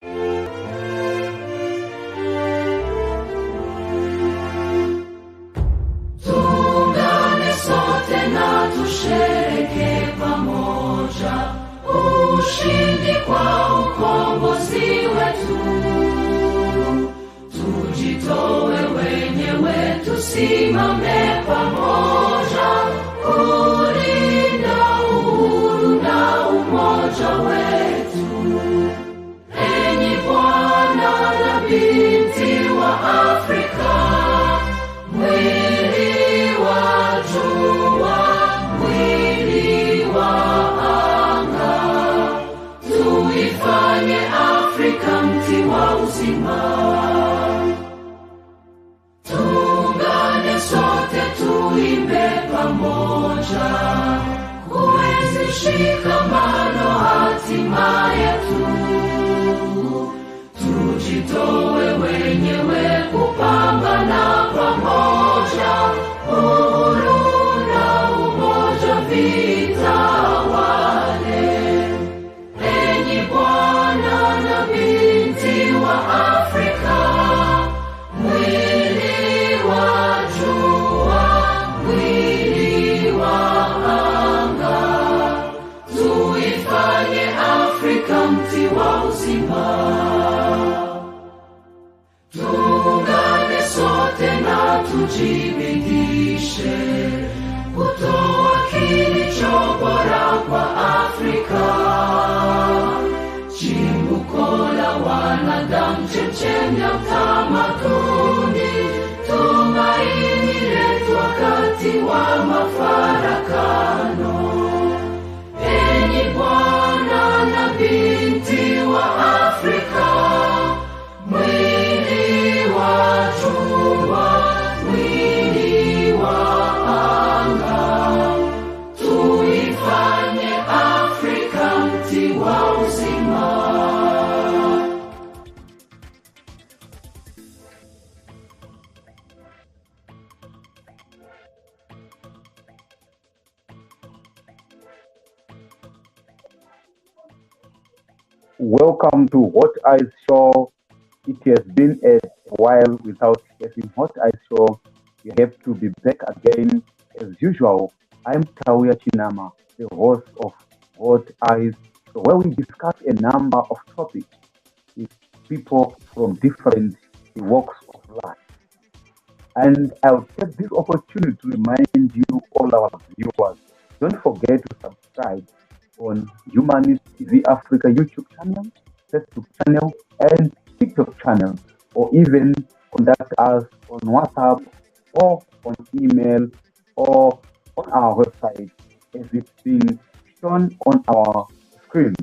Tuungane sote na tushereke pamoja ushindi kwa ukombozi wetu. Tujitoe wenyewe, tusimame pamoja kulinda uhuru na umoja wetu. Enyi Bwana na binti wa Afrika, mwili wa jua, mwili wa anga, tuifanye Afrika mti wa uzima. Tuungane sote tuimbe pamoja, kuenzi shikamano hatima yetu. Tujitoe wenyewe kupambana pamoja, uhuru na umoja vitawale. Enyi Bwana na binti wa Afrika, mwili wa jua, mwili wa anga, tuifanye Afrika mti wa uzima. Tuungane sote na tujibidishe kutoa kilicho bora kwa Afrika, chimbuko la wanadamu, chemchemi ya utamaduni, tumaini letu wakati wa mafarakano. Enyi Bwana na binti wa Afrika, mwili wa jua, mwili wa anga, tuifanye Afrika mti wa uzima. Welcome to Hot Eyes Show. It has been a while without getting Hot Eyes Show. We have to be back again as usual. I'm Tawia Chinama, the host of Hot Eyes Show, where we discuss a number of topics with people from different walks of life. And I'll take this opportunity to remind you, all our viewers, don't forget to subscribe on Humanist TV Africa YouTube channel, Facebook channel, and TikTok channel, or even contact us on WhatsApp or on email or on our website as it's been shown on our screen.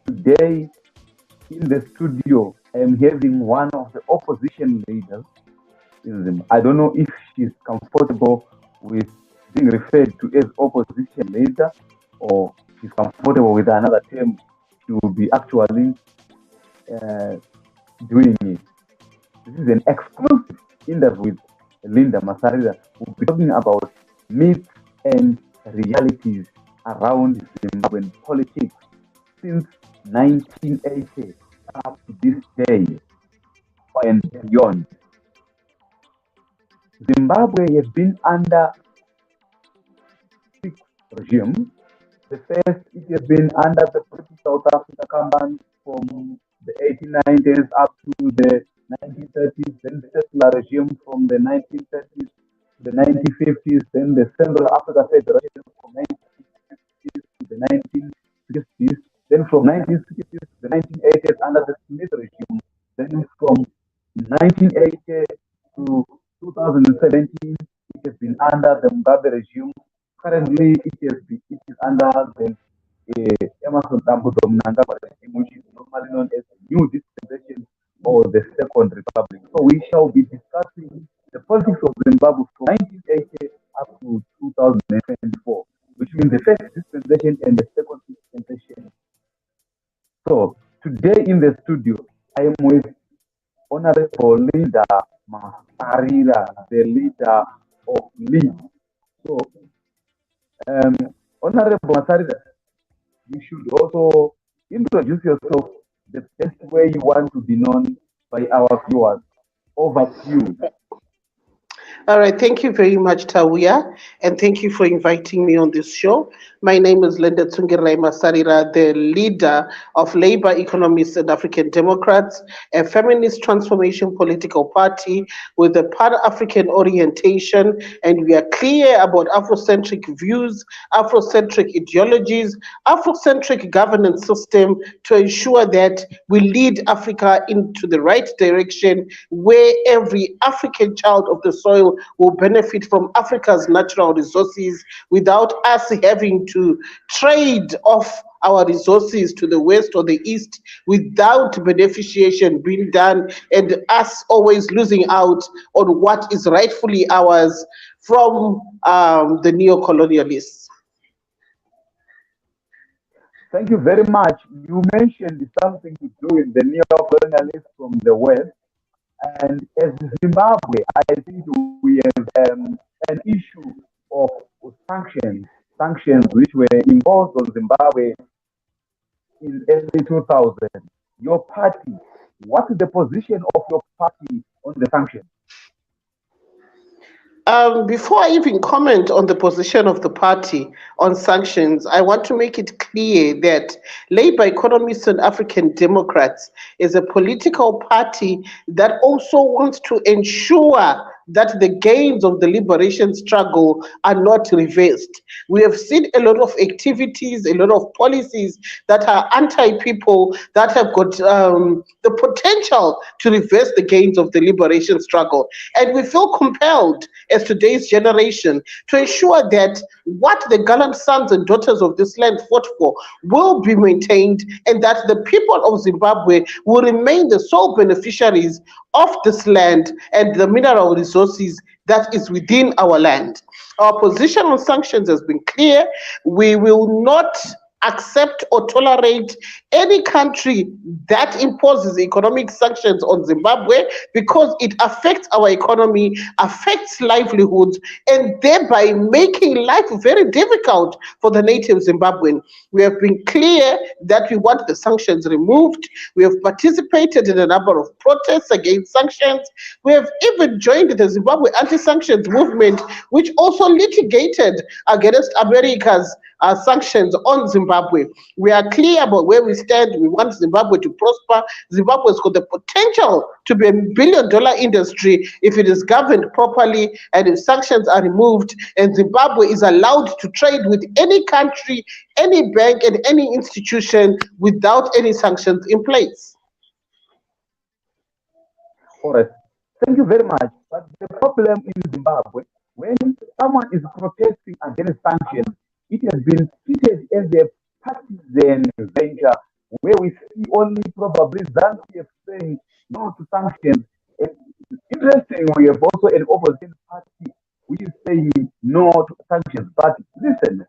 Today in the studio, I am having one of the opposition leaders. I don't know if she's comfortable with being referred to as opposition leader, or she's comfortable with another term she will be actually doing it. This is an exclusive interview with Linda Masarira. We'll be talking about myths and realities around Zimbabwean politics since 1980 up to this day and beyond. Zimbabwe has been under six regimes. The first, it has been under the British South Africa Company from the 1890s up to the 1930s, then the settler regime from the 1930s to the 1950s, then the Central Africa Federation from 1950s to the 1960s, then from 1960s to the 1980s under the Smith regime, then from 1980 to 2017, it has been under the Mugabe regime. Currently, it is under the Emerson Dambuzo Mnangagwa regime, which is normally known as the New Dispensation or the Second Republic. So we shall be discussing the politics of Zimbabwe from 1980 up to 2024, which means the first dispensation and the second dispensation. So today in the studio, I am with Honorable Linda Masarira, the leader of LEAD. So, Honorable Masarira, you should also introduce yourself the best way you want to be known by our viewers. Over to you. All right, thank you very much, Tawia, and thank you for inviting me on this show. My name is Linda Tsungirai Masarira, the leader of Labour Economists and African Democrats, a feminist transformation political party with a Pan-African orientation, and we are clear about Afrocentric views, Afrocentric ideologies, Afrocentric governance system to ensure that we lead Africa into the right direction where every African child of the soil will benefit from Africa's natural resources without us having to trade off our resources to the west or the east without beneficiation being done and us always losing out on what is rightfully ours from the neo-colonialists. Thank you very much. You mentioned something to do with the neo-colonialists from the West. And as Zimbabwe, I think we have an issue of sanctions which were imposed on Zimbabwe in early 2000. Your party, what is the position of your party on the sanctions? Before I even comment on the position of the party on sanctions, I want to make it clear that Labour Economists and African Democrats is a political party that also wants to ensure that the gains of the liberation struggle are not reversed. We have seen a lot of activities, a lot of policies that are anti-people that have got the potential to reverse the gains of the liberation struggle. And we feel compelled as today's generation to ensure that what the gallant sons and daughters of this land fought for will be maintained and that the people of Zimbabwe will remain the sole beneficiaries of this land and the mineral resources that is within our land. Our position on sanctions has been clear. We will not accept or tolerate any country that imposes economic sanctions on Zimbabwe because it affects our economy, affects livelihoods, and thereby making life very difficult for the native Zimbabwean. We have been clear that we want the sanctions removed. We have participated in a number of protests against sanctions. We have even joined the Zimbabwe anti-sanctions movement, which also litigated against America's sanctions on Zimbabwe. We are clear about where we stand. We want Zimbabwe to prosper. Zimbabwe has got the potential to be $1 billion industry if it is governed properly and if sanctions are removed and Zimbabwe is allowed to trade with any country, any bank and any institution without any sanctions in place. All right. Thank you very much. But the problem in Zimbabwe, when someone is protesting against sanctions, it has been treated as a partisan venture where we see only probably Zambia saying no to sanctions. And interesting, we have also an opposition party which is saying no to sanctions. But listen,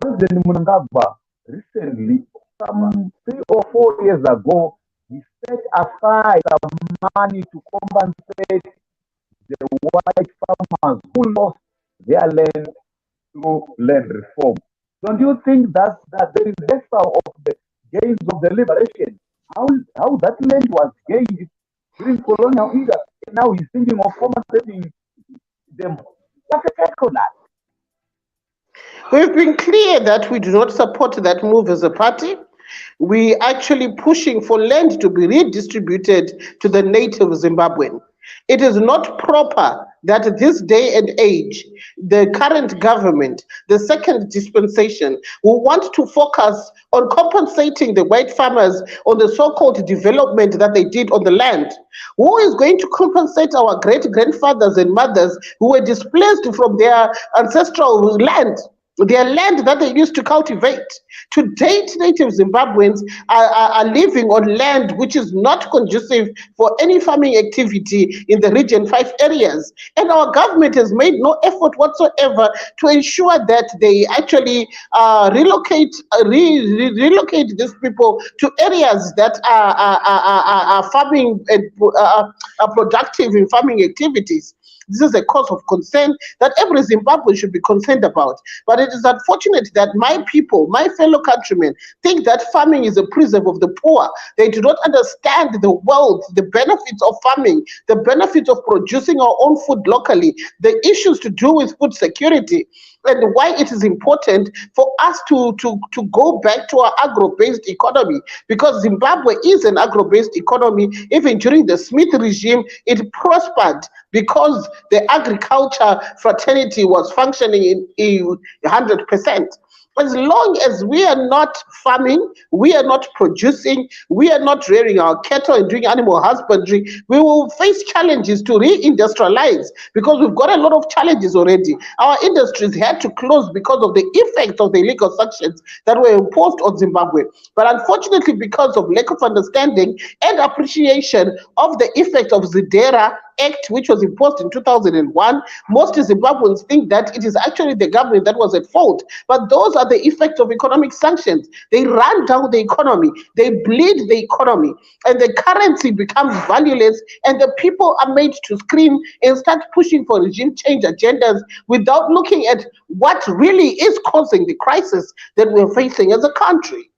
President Mnangagwa recently, some 3 or 4 years ago, he set aside some money to compensate the white farmers who lost their land through land reform. Don't you think that there is reversal of the gains of the liberation? How that land was gained during colonial era, and now he's thinking of compensating them. What's the take on that? We've been clear that we do not support that move as a party. We actually pushing for land to be redistributed to the native Zimbabwean. It is not proper that this day and age, the current government, the second dispensation, will want to focus on compensating the white farmers on the so-called development that they did on the land. Who is going to compensate our great-grandfathers and mothers who were displaced from their ancestral land? Their land that they used to cultivate. To date, native Zimbabweans are living on land which is not conducive for any farming activity in the Region 5 areas. And our government has made no effort whatsoever to ensure that they actually relocate these people to areas that are farming and are productive in farming activities. This is a cause of concern that every Zimbabwean should be concerned about. But it is unfortunate that my people, my fellow countrymen, think that farming is a preserve of the poor. They do not understand the wealth, the benefits of farming, the benefits of producing our own food locally, the issues to do with food security, and why it is important for us to go back to our agro-based economy, because Zimbabwe is an agro-based economy. Even during the Smith regime, it prospered because the agriculture fraternity was functioning in 100%. As long as we are not farming, we are not producing, we are not rearing our cattle and doing animal husbandry, we will face challenges to reindustrialize, because we've got a lot of challenges already. Our industries had to close because of the effects of the illegal sanctions that were imposed on Zimbabwe. But unfortunately, because of lack of understanding and appreciation of the effect of ZIDERA Act, which was imposed in 2001, most Zimbabweans think that it is actually the government that was at fault. But those are the effects of economic sanctions. They run down the economy, they bleed the economy, and the currency becomes valueless, and the people are made to scream and start pushing for regime change agendas without looking at what really is causing the crisis that we're facing as a country.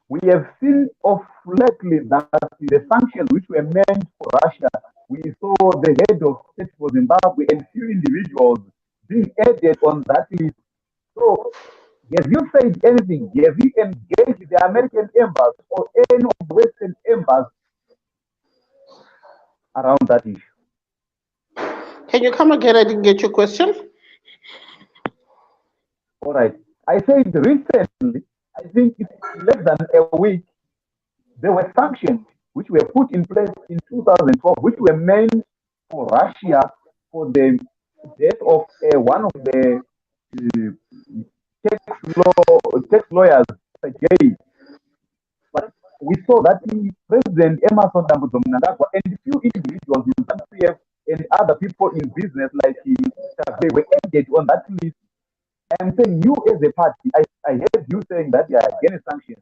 We have seen of lately that the sanctions which were meant for Russia, we saw the head of state for Zimbabwe and few individuals being added on that list. So, have you said anything? Have you engaged the American embassy or any of the Western embassies around that issue? Can you come again? I didn't get your question. All right. I said recently, I think it's less than a week, there were sanctions which were put in place in 2012, which were meant for Russia for the death of one of the tax lawyers, Sergei. But we saw that President Emerson Mnangagwa and a few individuals in ZANU-PF and other people in business like they were added on that list. I'm saying you as a party, I heard you saying that you are against sanctions.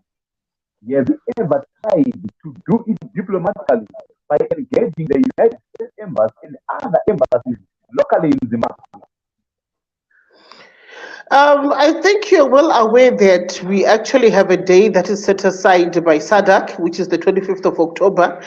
Have you ever tried to do it diplomatically by engaging the United States Embassy and other embassies locally in Zimbabwe? I think you're well aware that we actually have a day that is set aside by SADC, which is the 25th of October,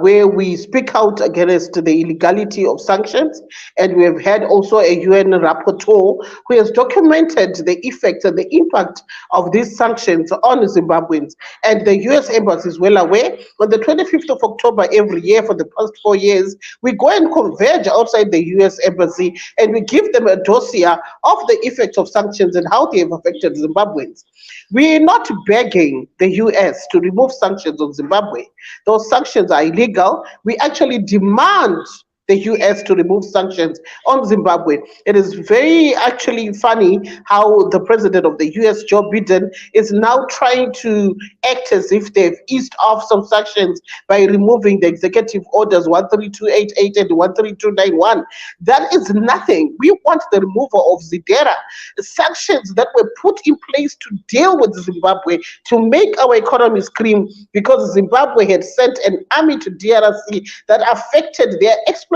where we speak out against the illegality of sanctions. And we have had also a UN rapporteur who has documented the effects and the impact of these sanctions on Zimbabweans. And the US Embassy is well aware. On the 25th of October every year for the past 4 years, we go and converge outside the US Embassy and we give them a dossier of the effects of sanctions and how they have affected Zimbabweans. We are not begging the US to remove sanctions on Zimbabwe. Those sanctions are illegal. We actually demand the US to remove sanctions on Zimbabwe. It is very actually funny how the president of the US, Joe Biden, is now trying to act as if they've eased off some sanctions by removing the executive orders 13288 and 13291. That is nothing. We want the removal of ZIDERA, sanctions that were put in place to deal with Zimbabwe, to make our economy scream, because Zimbabwe had sent an army to DRC that affected their exploitation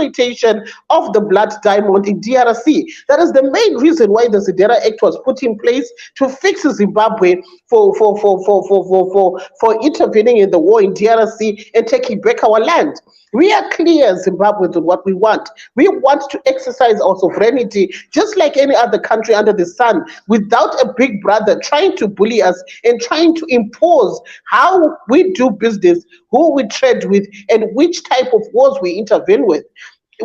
of the blood diamond in DRC. That is the main reason why the ZIDERA Act was put in place, to fix Zimbabwe for intervening in the war in DRC and taking back our land. We are clear, Zimbabweans, on what we want. We want to exercise our sovereignty just like any other country under the sun, without a big brother trying to bully us and trying to impose how we do business, who we trade with, and which type of wars we intervene with.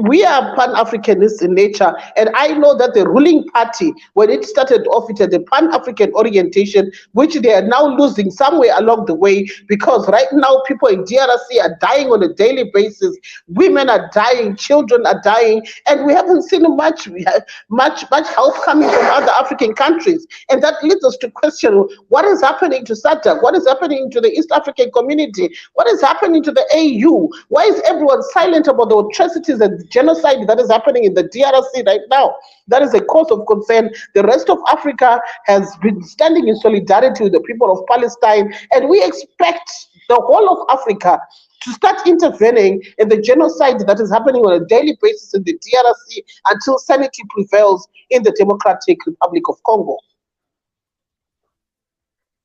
We are Pan-Africanists in nature, and I know that the ruling party, when it started off, it had a Pan-African orientation, which they are now losing somewhere along the way, because right now people in DRC are dying on a daily basis. Women are dying, children are dying, and we haven't seen much help coming from other African countries. And that leads us to question, what is happening to SADC? What is happening to the East African community? What is happening to the AU? Why is everyone silent about the atrocities and genocide that is happening in the DRC right now? That is a cause of concern. The rest of Africa has been standing in solidarity with the people of Palestine, and we expect the whole of Africa to start intervening in the genocide that is happening on a daily basis in the DRC until sanity prevails in the Democratic Republic of Congo.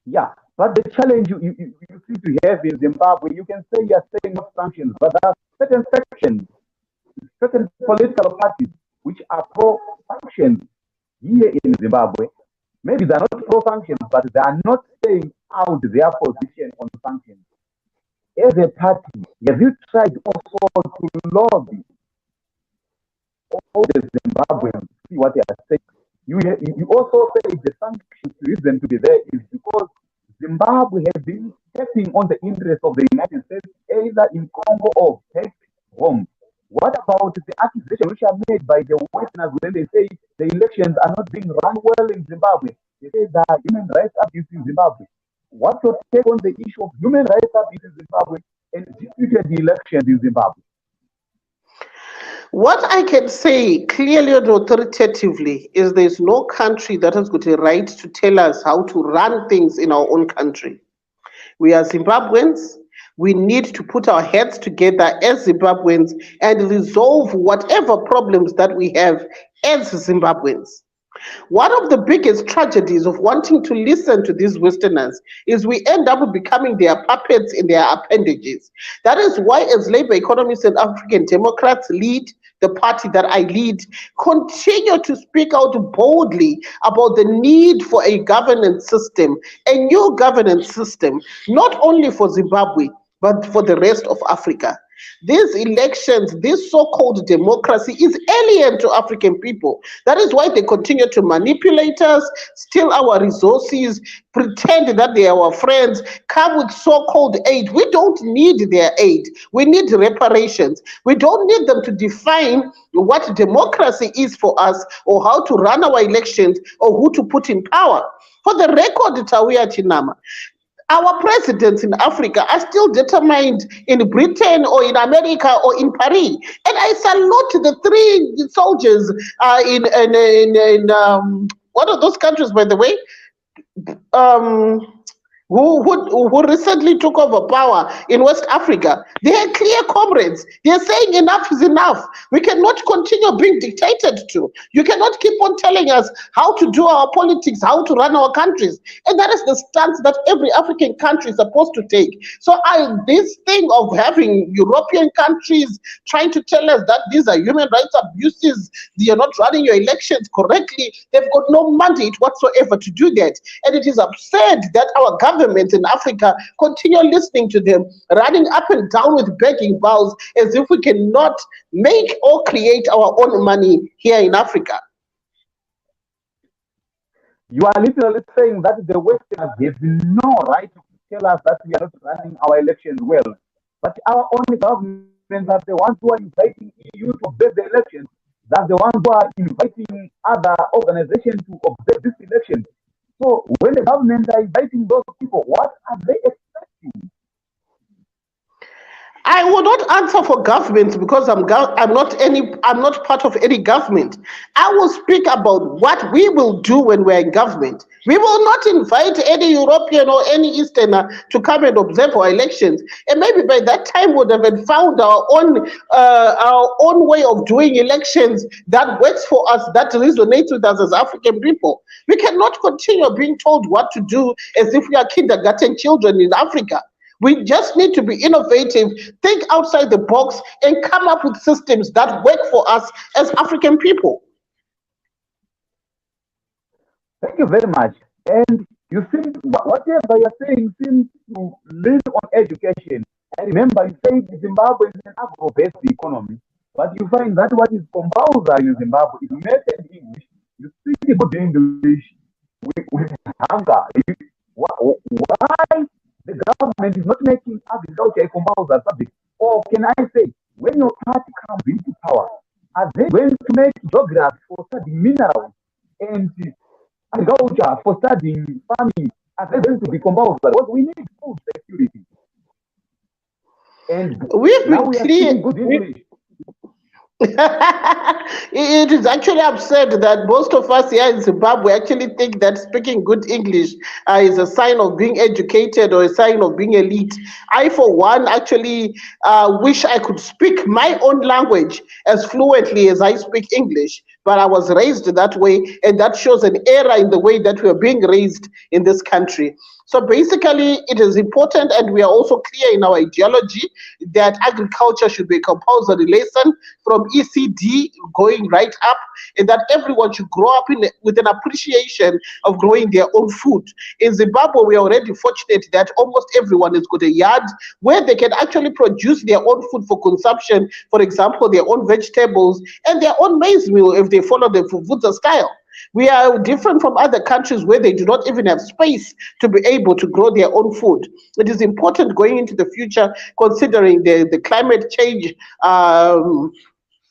Yeah, but the challenge you seem to have in Zimbabwe, you can say you're saying no sanctions, but there are certain sections, certain political parties which are pro-sanctions here in Zimbabwe. Maybe they're not pro-sanctions, but they are not saying out their position on sanctions. As a party, have you tried also to lobby all the Zimbabweans to see what they are saying? You also say the sanctions reason to be there is because Zimbabwe has been stepping on the interests of the United States, either in Congo or back home. What about the accusations which are made by the Westerners when they say the elections are not being run well in Zimbabwe? They say there are human rights abuse in Zimbabwe. What's your take on the issue of human rights abuse in Zimbabwe and disputed elections in Zimbabwe? What I can say clearly and authoritatively is there's no country that has got a right to tell us how to run things in our own country. We are Zimbabweans. We need to put our heads together as Zimbabweans and resolve whatever problems that we have as Zimbabweans. One of the biggest tragedies of wanting to listen to these Westerners is we end up becoming their puppets in their appendages. That is why, as Labour economists and African Democrats lead, the party that I lead, continue to speak out boldly about the need for a governance system, a new governance system, not only for Zimbabwe, but for the rest of Africa. These elections, this so-called democracy is alien to African people. That is why they continue to manipulate us, steal our resources, pretend that they are our friends, come with so-called aid. We don't need their aid. We need reparations. We don't need them to define what democracy is for us or how to run our elections or who to put in power. For the record, Tawia Chinama, our presidents in Africa are still determined in Britain or in America or in Paris. And I salute the three soldiers in one of those countries, by the way, who recently took over power in West Africa. They are clear comrades. They are saying enough is enough. We cannot continue being dictated to. You cannot keep on telling us how to do our politics, how to run our countries. And that is the stance that every African country is supposed to take. So this thing of having European countries trying to tell us that these are human rights abuses, they are not running your elections correctly, they've got no mandate whatsoever to do that. And it is absurd that our governments in Africa continue listening to them, running up and down with begging bowls as if we cannot make or create our own money here in Africa. You are literally saying that the Westerners have no right to tell us that we are not running our elections well. But our own governments are the ones who are inviting EU to observe the elections. That's the ones who are inviting other organizations to observe this election. So when the government are inviting those people, what are they expecting? I will not answer for government because I'm not part of any government. I will speak about what we will do when we're in government. We will not invite any European or any Easterner to come and observe our elections. And maybe by that time we would have found our own way of doing elections that works for us, that resonates with us as African people. We cannot continue being told what to do as if we are kindergarten children in Africa. We just need to be innovative, think outside the box, and come up with systems that work for us as African people. Thank you very much. And you seem, whatever you're saying seems to lean on education. I remember you said Zimbabwe is an agro-based economy, but you find that what is compulsory in Zimbabwe is method English. You speak good English with hunger. Why the government is not making agriculture a compulsory subject? Or can I say, when your party comes into power, are they going to make geography for studying minerals and agriculture for studying farming? Are they going to be compulsory? Because we need food security. And we've now been we are clear. speaking good English. It is actually absurd that most of us here in Zimbabwe actually think that speaking good English is a sign of being educated or a sign of being elite. I, for one, actually wish I could speak my own language as fluently as I speak English, but I was raised that way, and that shows an error in the way that we are being raised in this country. So basically, it is important, and we are also clear in our ideology that agriculture should be a compulsory lesson from ECD going right up, and that everyone should grow up with an appreciation of growing their own food. In Zimbabwe, we are already fortunate that almost everyone has got a yard where they can actually produce their own food for consumption, for example, their own vegetables and their own maize meal if they follow the Fufuza style. We are different from other countries where they do not even have space to be able to grow their own food. It is important going into the future, considering the climate change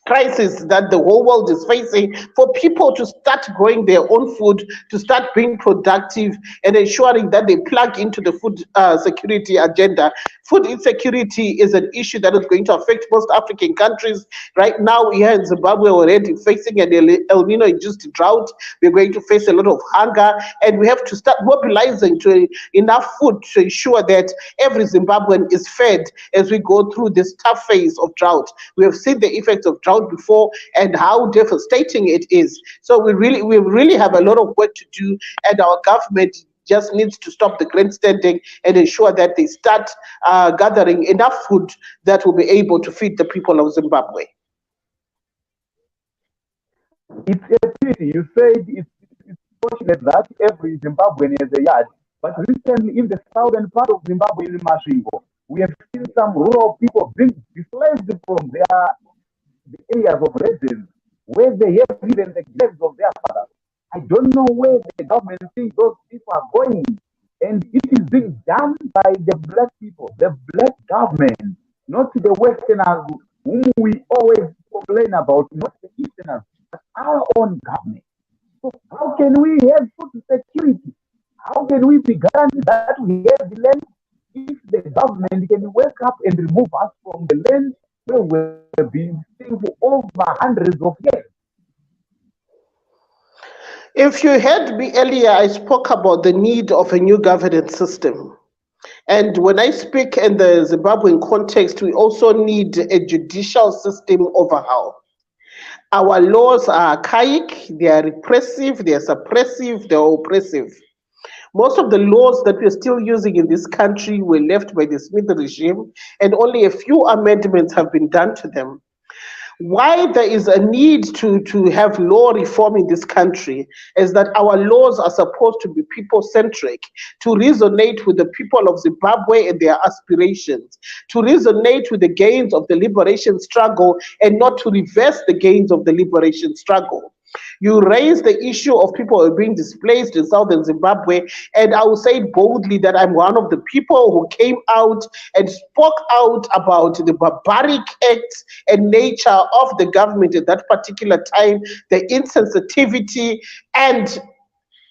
crisis that the whole world is facing, for people to start growing their own food, to start being productive, and ensuring that they plug into the food security agenda. Food insecurity is an issue that is going to affect most African countries. Right now, here in Zimbabwe, we're already facing an El Nino induced drought. We're going to face a lot of hunger, and we have to start mobilizing to enough food to ensure that every Zimbabwean is fed as we go through this tough phase of drought. We have seen the effects of drought before and how devastating it is. So we really have a lot of work to do, and our government just needs to stop the grandstanding and ensure that they start gathering enough food that will be able to feed the people of Zimbabwe. It's a pity. You said it's fortunate that every Zimbabwean has a yard, but recently in the southern part of Zimbabwe, in Masvingo, we have seen some rural people being displaced from their the areas of residence where they have even the graves of their fathers. I don't know where the government thinks those people are going. And it is being done by the black people, the black government, not the Westerners whom we always complain about, not the Easterners, but our own government. So how can we have food security? How can we be guaranteed that we have the land if the government can wake up and remove us from the land where we've been staying for over hundreds of years? If you heard me earlier, I spoke about the need of a new governance system. And when I speak in the Zimbabwean context, we also need a judicial system overhaul. Our laws are archaic, they are repressive, they are suppressive, they are oppressive. Most of the laws that we're still using in this country were left by the Smith regime, and only a few amendments have been done to them. Why there is a need to have law reform in this country is that our laws are supposed to be people centric, to resonate with the people of Zimbabwe and their aspirations, to resonate with the gains of the liberation struggle and not to reverse the gains of the liberation struggle. You raise the issue of people who are being displaced in southern Zimbabwe, and I will say boldly that I'm one of the people who came out and spoke out about the barbaric acts and nature of the government at that particular time, the insensitivity, and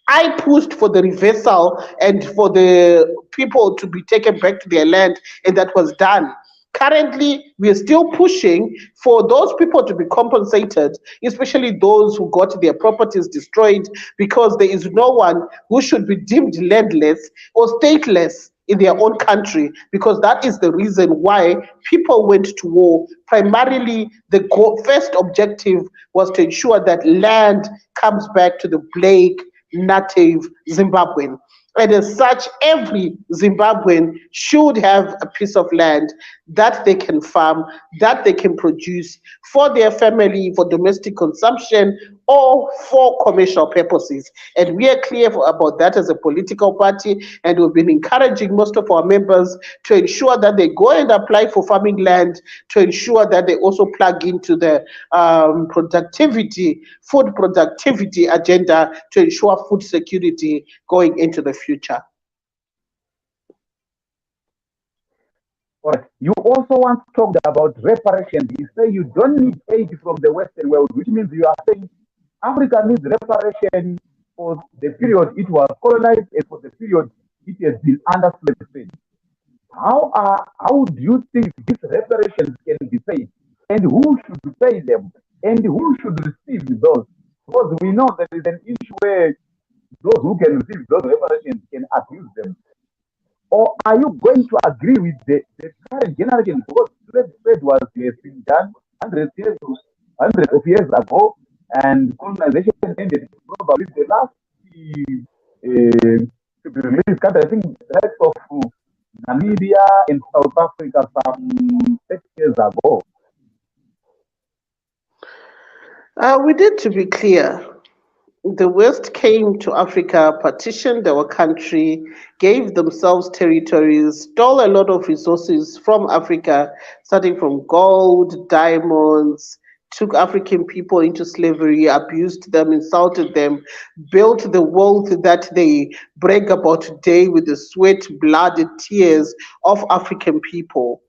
I pushed for the reversal and for the people to be taken back to their land, and that was done. Currently, we are still pushing for those people to be compensated, especially those who got their properties destroyed, because there is no one who should be deemed landless or stateless in their own country, because that is the reason why people went to war. Primarily, the first objective was to ensure that land comes back to the black native Zimbabwean. And as such, every Zimbabwean should have a piece of land that they can farm, that they can produce for their family, for domestic consumption, or for commercial purposes. And we are clear about that as a political party, and we've been encouraging most of our members to ensure that they go and apply for farming land, to ensure that they also plug into the food productivity agenda to ensure food security going into the future. All right. You also once talked about reparations. You say you don't need aid from the Western world, which means you are saying Africa needs reparation for the period it was colonized and for the period it has been under slavery. How do you think these reparations can be paid? and who should pay them, and who should receive those. Because we know there is an issue where those who can receive those reparations can abuse them. Or are you going to agree with the current generation? Because trade was has been done hundreds of years ago, and colonization ended probably the last to be released country, I think the likes of Namibia and South Africa some 30 years ago. We need to be clear. The West came to Africa, partitioned our country, gave themselves territories, stole a lot of resources from Africa, starting from gold, diamonds, took African people into slavery, abused them, insulted them, built the wealth that they brag about today with the sweat, blood, and tears of African people.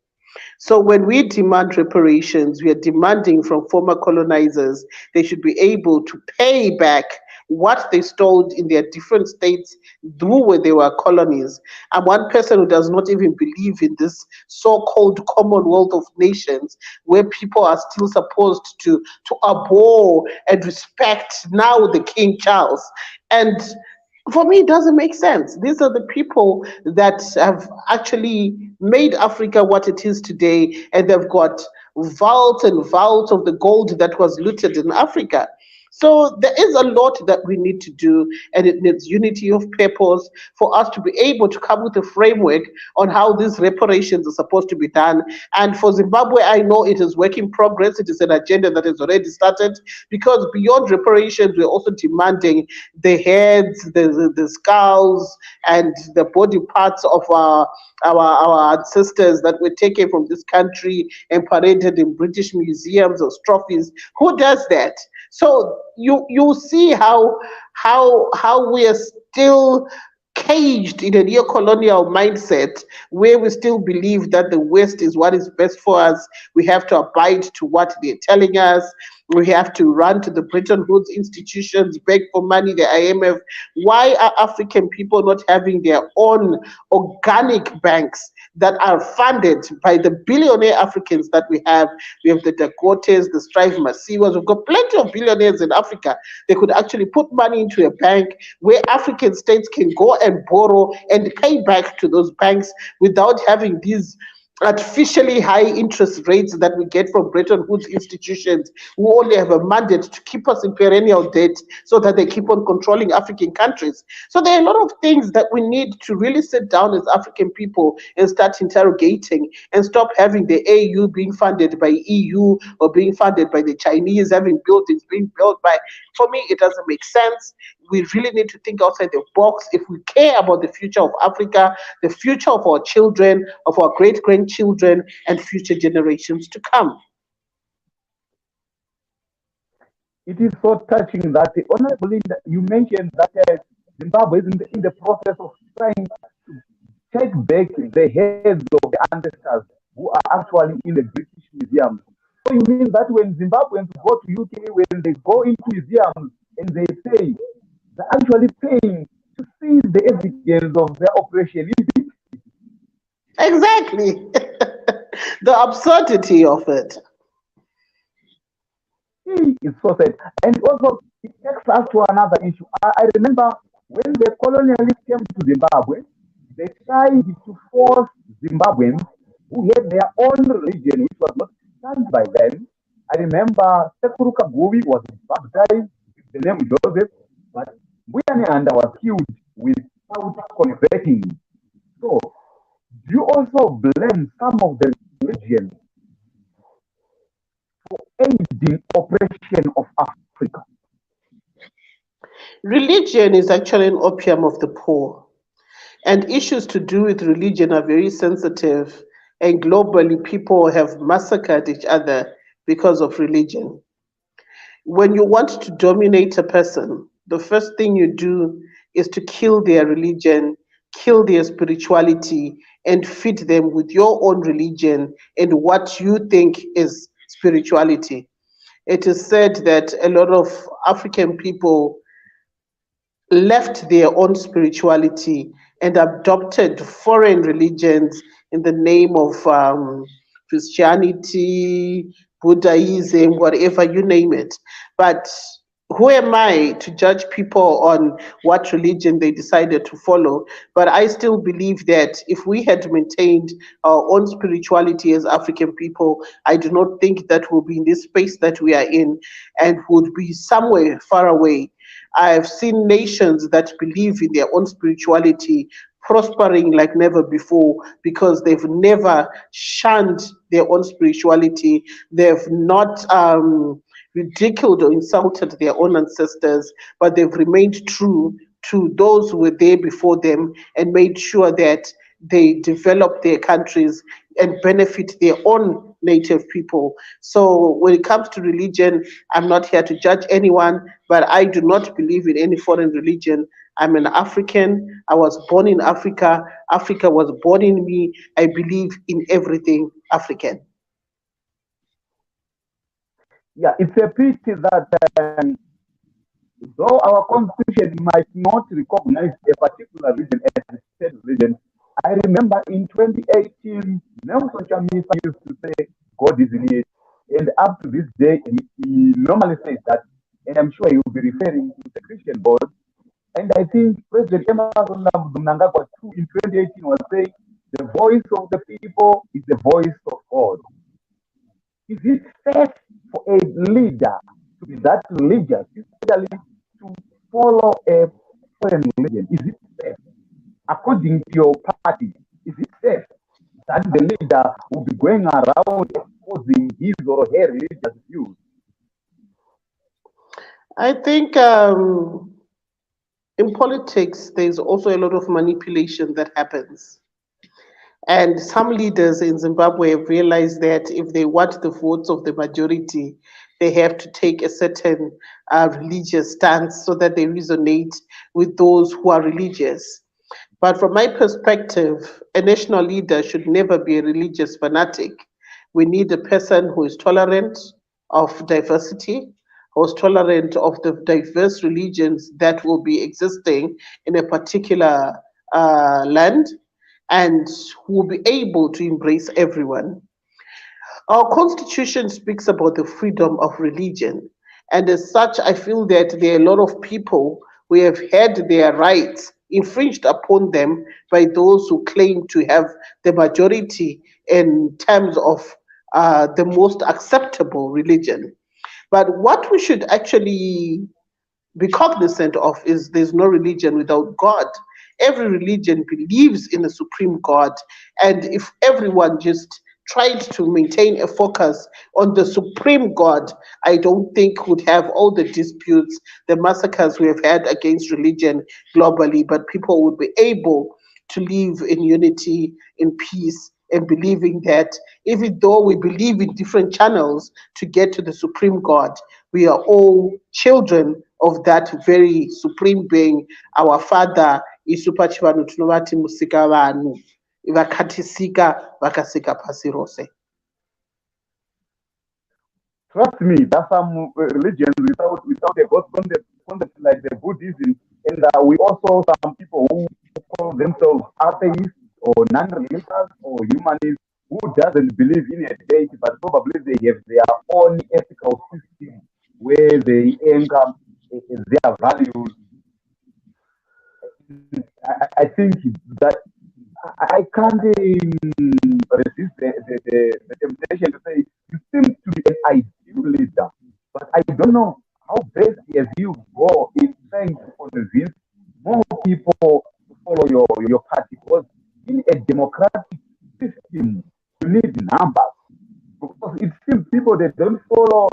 So when we demand reparations, we are demanding from former colonizers they should be able to pay back what they stole in their different states through where they were colonies. I'm one person who does not even believe in this so-called Commonwealth of Nations, where people are still supposed to abhor and respect now the King Charles. And for me, it doesn't make sense. These are the people that have actually made Africa what it is today, and they've got vaults and vaults of the gold that was looted in Africa. So there is a lot that we need to do, and it needs unity of purpose for us to be able to come with a framework on how these reparations are supposed to be done. And for Zimbabwe, I know it is work in progress. It is an agenda that has already started, because beyond reparations, we're also demanding the heads, the skulls, and the body parts of our ancestors that were taken from this country and paraded in British museums as trophies. Who does that? So you see how we are still caged in a neo-colonial mindset where we still believe that the West is what is best for us. We have to abide to what they're telling us. We have to run to the Bretton Woods institutions, beg for money, the IMF. Why are African people not having their own organic banks that are funded by the billionaire Africans that we have? We have the Dakotas, the Strive Masiwas. We've got plenty of billionaires in Africa. They could actually put money into a bank where African states can go and borrow and pay back to those banks without having these artificially high interest rates that we get from Bretton Woods institutions, who only have a mandate to keep us in perennial debt so that they keep on controlling African countries. So there are a lot of things that we need to really sit down as African people and start interrogating, and stop having the AU being funded by EU or being funded by the Chinese, having buildings being built by. For me, it doesn't make sense. We really need to think outside the box if we care about the future of Africa, the future of our children, of our great grandchildren, and future generations to come. It is so touching that, Honorable Linda, you mentioned that Zimbabwe is in the process of trying to take back the heads of the ancestors who are actually in the British museums. So you mean that when Zimbabweans go to UK, when they go into museums and they say they're actually paying to see the evidence of their operation, is it? Exactly. The absurdity of it. It's so sad. And also, it takes us to another issue. I remember when the colonialists came to Zimbabwe, they tried to force Zimbabweans who had their own religion, which was not stand by them. I remember Sekuru Kaguvi was baptized with the name Joseph, but Buyanyanda was killed without converting. So, do you also blame some of the religions for aiding oppression of Africa? Religion is actually an opium of the poor, and issues to do with religion are very sensitive, and globally, people have massacred each other because of religion. When you want to dominate a person, the first thing you do is to kill their religion, kill their spirituality, and feed them with your own religion and what you think is spirituality. It is said that a lot of African people left their own spirituality and adopted foreign religions in the name of Christianity, Buddhism, whatever you name it. But who am I to judge people on what religion they decided to follow? But I still believe that if we had maintained our own spirituality as African people, I do not think that we'll be in this space that we are in and would be somewhere far away. I've seen nations that believe in their own spirituality prospering like never before because they've never shunned their own spirituality. They've not ridiculed or insulted their own ancestors, but they've remained true to those who were there before them and made sure that they develop their countries and benefit their own native people. So when it comes to religion, I'm not here to judge anyone, but I do not believe in any foreign religion. I'm an African. I was born in Africa. Africa was born in me. I believe in everything African. Yeah, it's a pity that though our constitution might not recognize a particular region as a state region, I remember in 2018, Nelson Chamisa used to say, God is in it. And up to this day, he normally says that, and I'm sure he will be referring to the Christian board. And I think President Emerson Mnangagwa too in 2018 was saying, the voice of the people is the voice of God. Is it safe for a leader to be that religious, especially to follow a foreign religion? Is it safe? According to your party, is it safe that the leader will be going around exposing his or her religious views? I think in politics, there's also a lot of manipulation that happens. And some leaders in Zimbabwe have realized that if they want the votes of the majority, they have to take a certain religious stance so that they resonate with those who are religious. But from my perspective, a national leader should never be a religious fanatic. We need a person who is tolerant of diversity, who is tolerant of the diverse religions that will be existing in a particular land, and who will be able to embrace everyone. Our constitution speaks about the freedom of religion, and as such, I feel that there are a lot of people who have had their rights infringed upon them by those who claim to have the majority in terms of the most acceptable religion. But what we should actually be cognizant of is there's no religion without God. Every religion believes in a supreme God. And if everyone just tried to maintain a focus on the supreme God, I don't think would have all the disputes, the massacres we have had against religion globally, but people would be able to live in unity, in peace, and believing that even though we believe in different channels to get to the supreme God, we are all children of that very supreme being, our Father, isupa chivanhu tinovati musika vanhu, vakatisika vakasika pasi rose. Trust me, there's some religions without a God concept like the Buddhism, and we also some people who call themselves atheists or non-religious or humanists who doesn't believe in a deity, but probably they have their own ethical system where they anchor their values. I think that I can't resist the temptation to say you seem to be an ideal leader, but I don't know how best as you go in trying to convince more people to follow your party. Because in a democratic system, you need numbers. Because it seems people that don't follow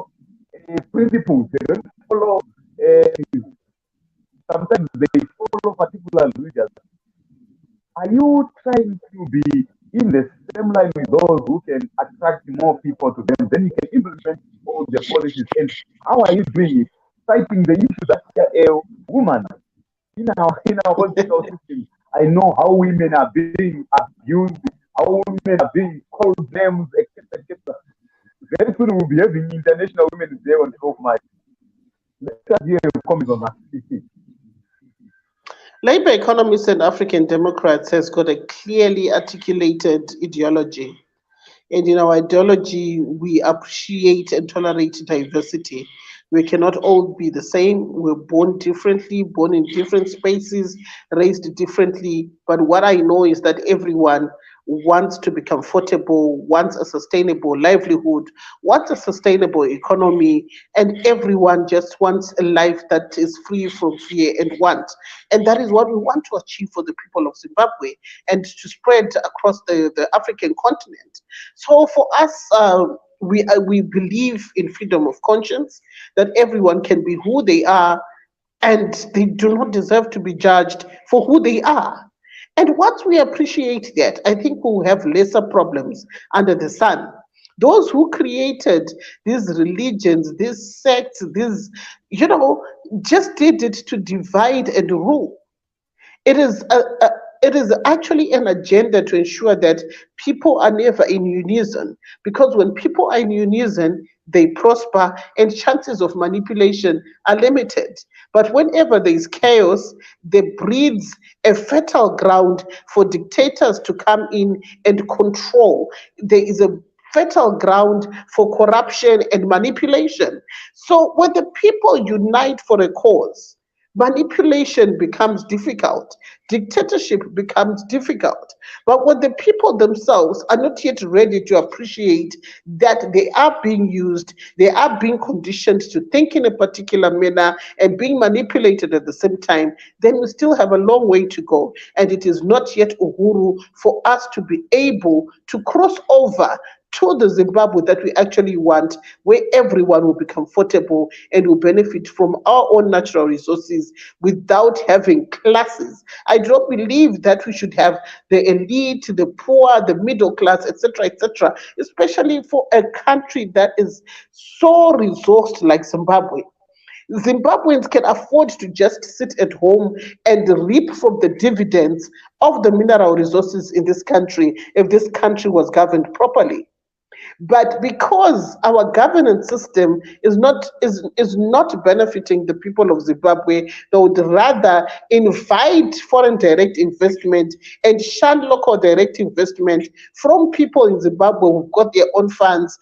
principles, they don't follow. Sometimes they follow particular religions. Are you trying to be in the same line with those who can attract more people to them? Then you can implement all the policies. And how are you doing it? Citing the issue that a woman in our political system. I know how women are being abused, how women are being called names, etc., etc. Very soon we'll be having International Women's Day on 12 March. Let's hear your comments on that. Labour Economists and African Democrats has got a clearly articulated ideology. And in our ideology, we appreciate and tolerate diversity. We cannot all be the same. We're born differently, born in different spaces, raised differently. But what I know is that everyone wants to be comfortable, wants a sustainable livelihood, wants a sustainable economy, and everyone just wants a life that is free from fear and want. And that is what we want to achieve for the people of Zimbabwe and to spread across the African continent. So for us, we believe in freedom of conscience, that everyone can be who they are and they do not deserve to be judged for who they are. And once we appreciate that, I think we'll have lesser problems under the sun. Those who created these religions, these sects, these, just did it to divide and rule. It is it is actually an agenda to ensure that people are never in unison, because when people are in unison, they prosper and chances of manipulation are limited. But whenever there is chaos, there breeds a fertile ground for dictators to come in and control. There is a fertile ground for corruption and manipulation. So when the people unite for a cause, manipulation becomes difficult, dictatorship becomes difficult. But when the people themselves are not yet ready to appreciate that they are being used, they are being conditioned to think in a particular manner and being manipulated at the same time, then we still have a long way to go. And it is not yet uhuru for us to be able to cross over to the Zimbabwe that we actually want, where everyone will be comfortable and will benefit from our own natural resources without having classes. I don't believe that we should have the elite, the poor, the middle class, etc., especially for a country that is so resourced like Zimbabwe. Zimbabweans can afford to just sit at home and reap from the dividends of the mineral resources in this country if this country was governed properly. But because our governance system is not benefiting the people of Zimbabwe, they would rather invite foreign direct investment and shun local direct investment from people in Zimbabwe who've got their own funds,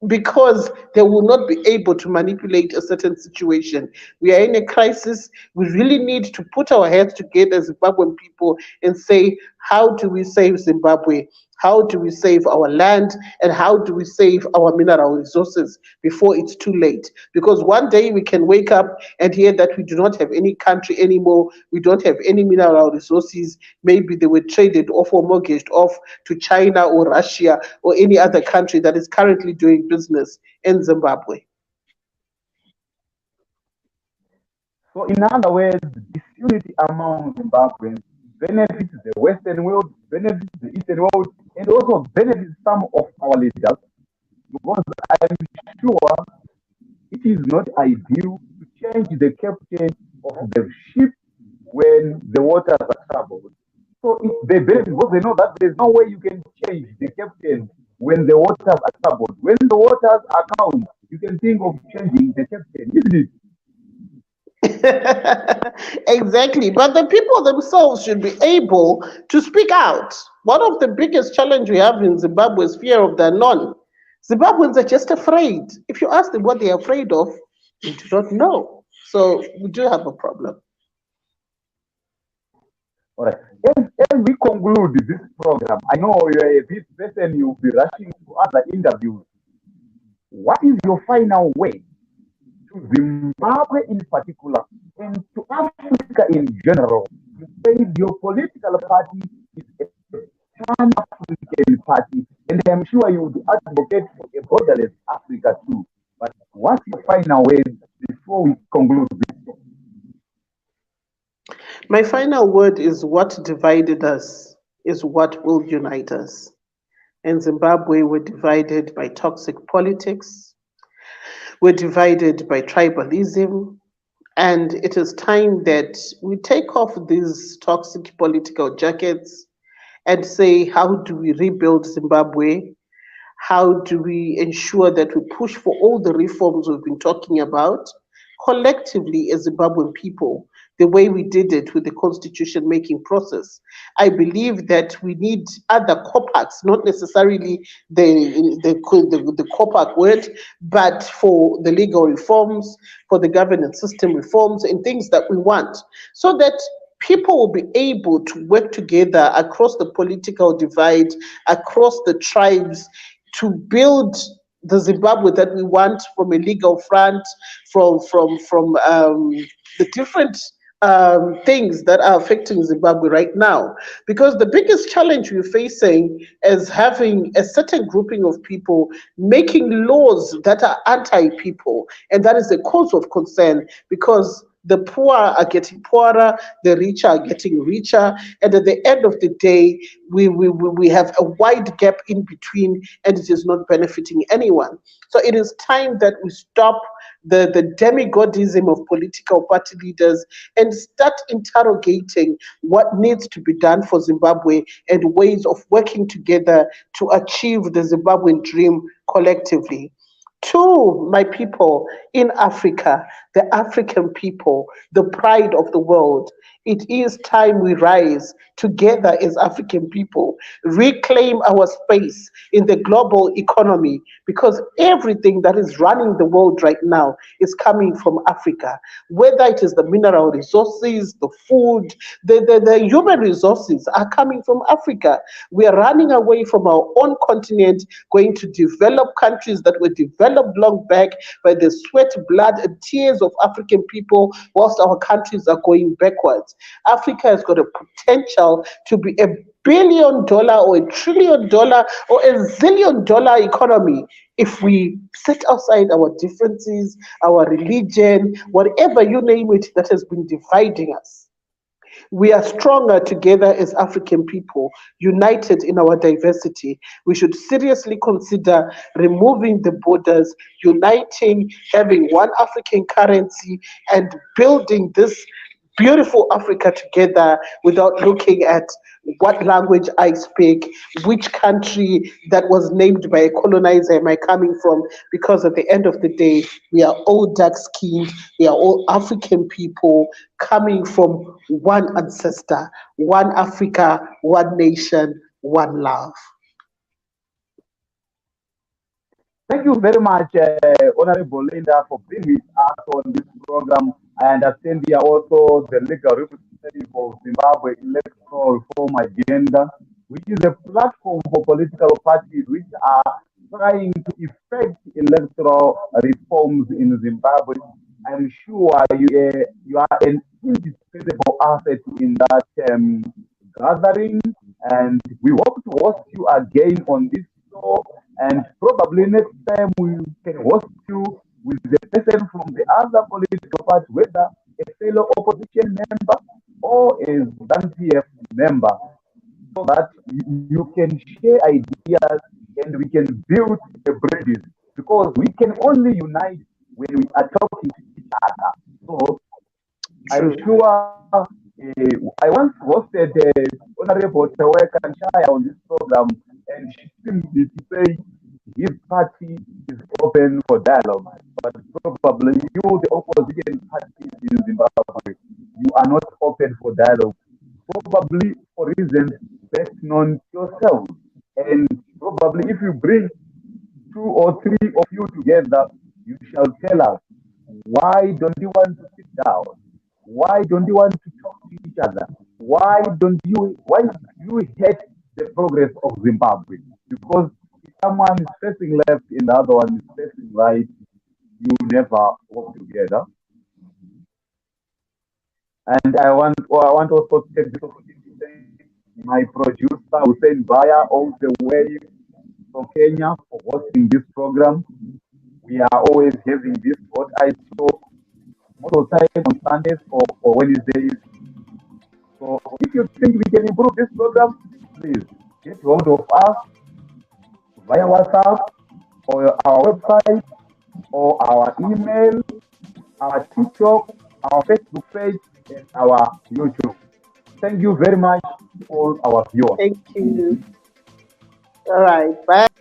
because they will not be able to manipulate a certain situation. We are in a crisis. We really need to put our heads together as Zimbabwean people and say, how do we save Zimbabwe? How do we save our land? And how do we save our mineral resources before it's too late? Because one day we can wake up and hear that we do not have any country anymore. We don't have any mineral resources. Maybe they were traded off or mortgaged off to China or Russia or any other country that is currently doing business in Zimbabwe. So, in other words, disunity among Zimbabweans benefits the Western world, benefits the Eastern world, and also benefits some of our leaders, because I'm sure it is not ideal to change the captain of the ship when the waters are troubled. So they benefit because they know that there's no way you can change the captain when the waters are troubled. When the waters are calm, you can think of changing the captain, isn't it? Exactly. But the people themselves should be able to speak out. One of the biggest challenge we have in Zimbabwe is fear of the unknown. Zimbabweans are just afraid. If you ask them what they're afraid of, they do not know. So we do have a problem. All right. As we conclude this program, I know you're a busy person, you'll be rushing to other interviews. What is your final way to Zimbabwe in particular and to Africa in general? You say your political party is a pan-African party, and I'm sure you would advocate for a borderless Africa too. But what's your final word before we conclude this? My final word is, what divided us is what will unite us. In Zimbabwe, we're divided by toxic politics, we're divided by tribalism, and it is time that we take off these toxic political jackets and say, how do we rebuild Zimbabwe? How do we ensure that we push for all the reforms we've been talking about collectively as Zimbabwean people? the way we did it with the constitution making process. I believe that we need other COPACs, not necessarily the COPAC word, but for the legal reforms, for the governance system reforms, and things that we want, so that people will be able to work together across the political divide, across the tribes, to build the Zimbabwe that we want, from a legal front, from the different things that are affecting Zimbabwe right now. Because the biggest challenge we're facing is having a certain grouping of people making laws that are anti-people, and that is a cause of concern, because the poor are getting poorer, the rich are getting richer, and at the end of the day, we have a wide gap in between, and it is not benefiting anyone. So it is time that we stop the demigodism of political party leaders and start interrogating what needs to be done for Zimbabwe and ways of working together to achieve the Zimbabwean dream collectively. To my people in Africa, the African people, the pride of the world, it is time we rise together as African people, reclaim our space in the global economy, because everything that is running the world right now is coming from Africa. Whether it is the mineral resources, the food, the human resources are coming from Africa. We are running away from our own continent, going to developed countries that were developed long back by the sweat, blood, and tears of African people, whilst our countries are going backwards. Africa has got a potential to be $1 billion or $1 trillion or $1 zillion economy if we set aside our differences, our religion, whatever you name it that has been dividing us. We are stronger together as African people, united in our diversity. We should seriously consider removing the borders, uniting, having one African currency, and building this beautiful Africa together without looking at what language I speak, which country that was named by a colonizer am I coming from, because at the end of the day, we are all dark-skinned, we are all African people coming from one ancestor, one Africa, one nation, one love. Thank you very much, Honorable Linda, for being with us on this program. I understand you are also the legal representative of Zimbabwe Electoral Reform Agenda, which is a platform for political parties which are trying to effect electoral reforms in Zimbabwe. I'm sure you are an indispensable asset in that gathering, and we hope to host you again on this show. And probably next time we can host you with the person from the other political party, whether a fellow opposition member or a ZANU-PF member, so that you can share ideas and we can build the bridges, because we can only unite when we are talking to each other. So I'm sure I once hosted Honorable Taweka Nchaya on this program, and she seemed to say his party is open for dialogue. But probably you, the opposition parties in Zimbabwe, you are not open for dialogue. Probably for reasons best known to yourself. And probably if you bring 2 or 3 of you together, you shall tell us, why don't you want to sit down? Why don't you want to talk to each other? Why do you hate the progress of Zimbabwe? Because if someone is facing left and the other one is facing right, you never work together. And I want also to take this opportunity to thank my producer, Hussein Baya, all the way from Kenya, for hosting this program. We are always having this what I saw most of the time on Sundays or Wednesdays. So if you think we can improve this program, please get hold of us via WhatsApp or our website or our email, our TikTok, our Facebook page, and our YouTube. Thank you very much to all our viewers. Thank you. All right. Bye.